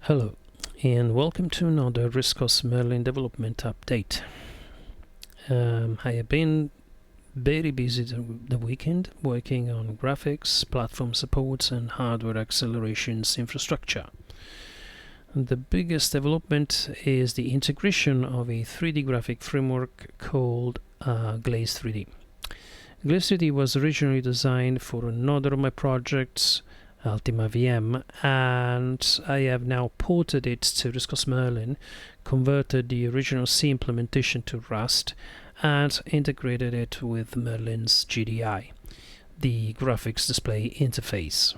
Hello and welcome to another RISCOS Merlin development update. I have been very busy the weekend working on graphics, platform supports and hardware accelerations infrastructure. The biggest development is the integration of a 3D graphic framework called Glaze 3D. Glaze 3D was originally designed for another of my projects, Ultima VM, and I have now ported it to RISCOS Merlin, converted the original C implementation to Rust, and integrated it with Merlin's GDI, the graphics display interface.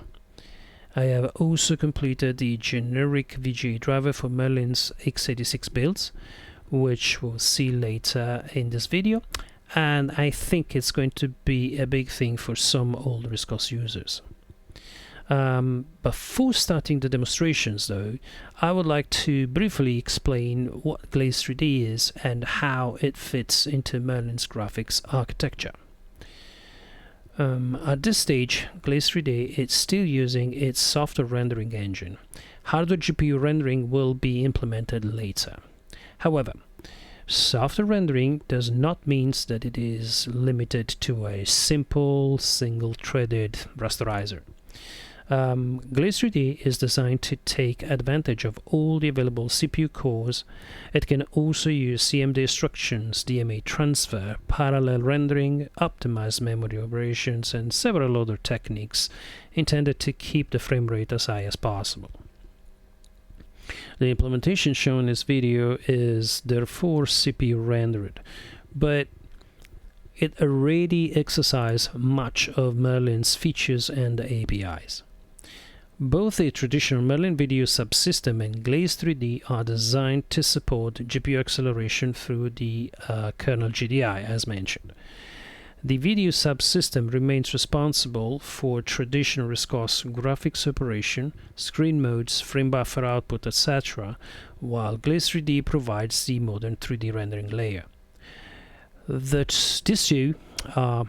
I have also completed the generic VGA driver for Merlin's x86 builds, which we'll see later in this video, and I think it's going to be a big thing for some old RISCOS users. Before starting the demonstrations though, I would like to briefly explain what Glaze 3D is and how it fits into Merlin's graphics architecture. At this stage, Glaze 3D is still using its software rendering engine. Hardware GPU rendering will be implemented later. However, software rendering does not mean that it is limited to a simple single-threaded rasterizer. Glaze 3D is designed to take advantage of all the available CPU cores. It can also use CMD instructions, DMA transfer, parallel rendering, optimized memory operations, and several other techniques intended to keep the frame rate as high as possible. The implementation shown in this video is therefore CPU rendered, but it already exercises much of Merlin's features and APIs. Both a traditional Merlin video subsystem and Glaze 3D are designed to support GPU acceleration through the Kernel GDI, as mentioned. The video subsystem remains responsible for traditional RISCOS graphics operation, screen modes, frame buffer output, etc., while Glaze 3D provides the modern 3D rendering layer. These two are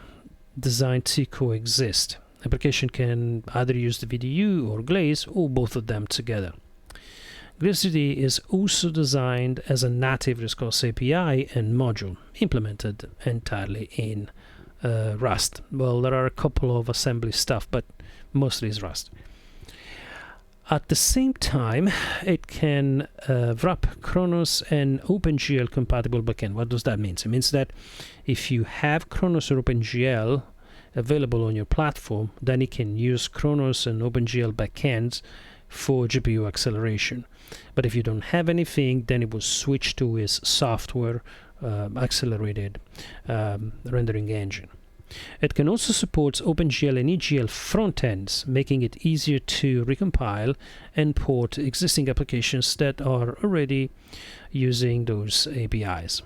designed to coexist. Application can either use the VDU or Glaze or both of them together. Glaze 3D is also designed as a native RISCOS API and module implemented entirely in Rust. Well, there are a couple of assembly stuff, but mostly is Rust. At the same time, it can wrap Chronos and OpenGL compatible backend. What does that mean? It means that if you have Chronos or OpenGL available on your platform, then it can use Chronos and OpenGL backends for GPU acceleration. But if you don't have anything, then it will switch to its software accelerated rendering engine. It can also support OpenGL and EGL front ends, making it easier to recompile and port existing applications that are already using those APIs.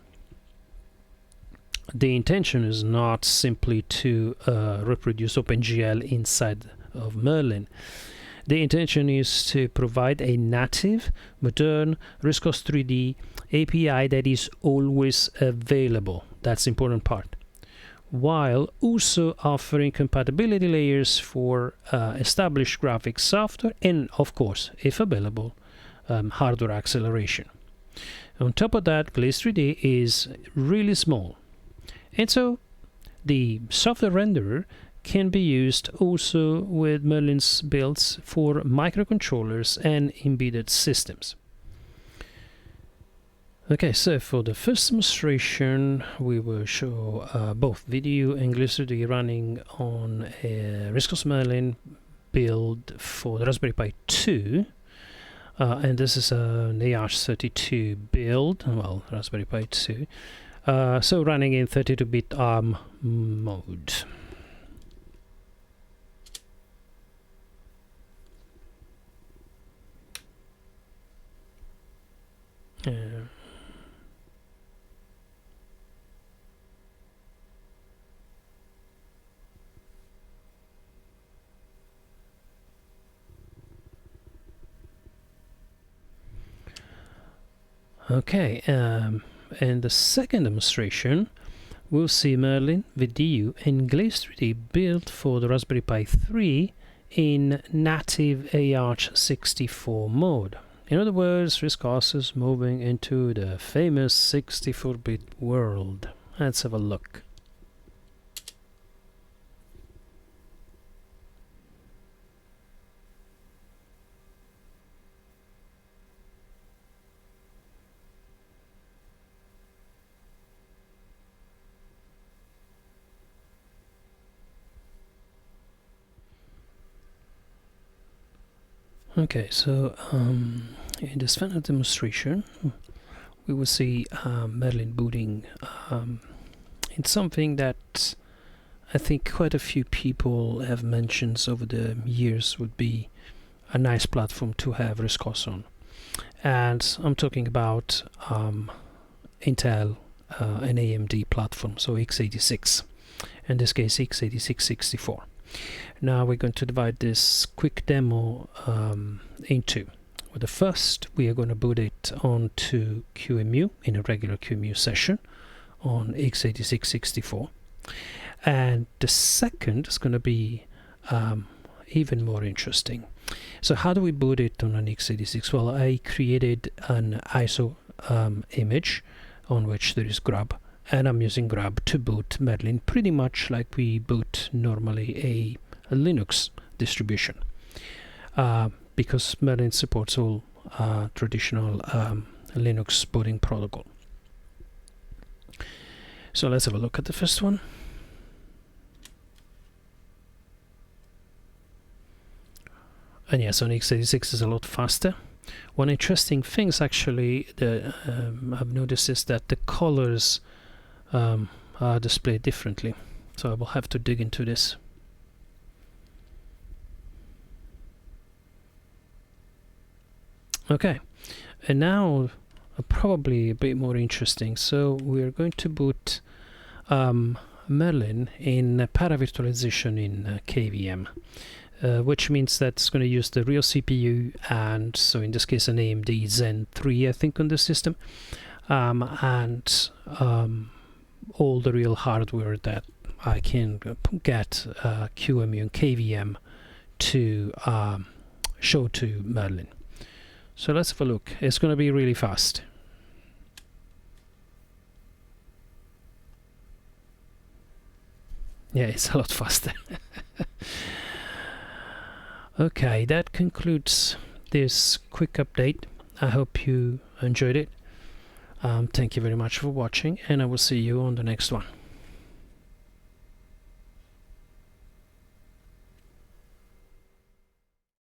The intention is not simply to reproduce OpenGL inside of Merlin. The intention is to provide a native, modern RISCOS 3D API that is always available. That's the important part. While also offering compatibility layers for established graphics software and, of course, if available, hardware acceleration. On top of that, Glaze 3D is really small. And so the software renderer can be used also with Merlin's builds for microcontrollers and embedded systems. Okay, so for the first demonstration, we will show both video and Glaze 3D running on a RISCOS Merlin build for the Raspberry Pi 2. And this is an AH32 build, well, Raspberry Pi 2. So running in 32-bit ARM mode. Okay, in the second demonstration, we'll see Merlin, VDU, and Glaze 3D built for the Raspberry Pi 3 in native AH64 mode. In other words, RISCOS is moving into the famous 64-bit world. Let's have a look. Okay, so in this final demonstration, we will see Merlin booting in something that I think quite a few people have mentioned over the years would be a nice platform to have RISCOS on. And I'm talking about Intel and AMD platform, so x86, in this case x86-64. Now we're going to divide this quick demo into. Well, the first, we are going to boot it onto QEMU in a regular QEMU session on x86-64. And the second is going to be even more interesting. So how do we boot it on an x86? Well, I created an ISO image on which there is GRUB, and I'm using GRUB to boot Merlin pretty much like we boot normally a Linux distribution, because Merlin supports all traditional Linux booting protocol. So let's have a look at the first one. And yes, on x86 is a lot faster. One interesting thing is actually that I've noticed is that the colors are displayed differently. So I will have to dig into this. Okay, and now probably a bit more interesting. So we're going to boot Merlin in paravirtualization in KVM. Which means that it's going to use the real CPU, and so in this case an AMD Zen 3 I think on the system, and all the real hardware that I can get QEMU and KVM to show to Merlin. So let's have a look. It's going to be really fast. Yeah, it's a lot faster. Okay, that concludes this quick update. I hope you enjoyed it. Thank you very much for watching, and I will see you on the next one.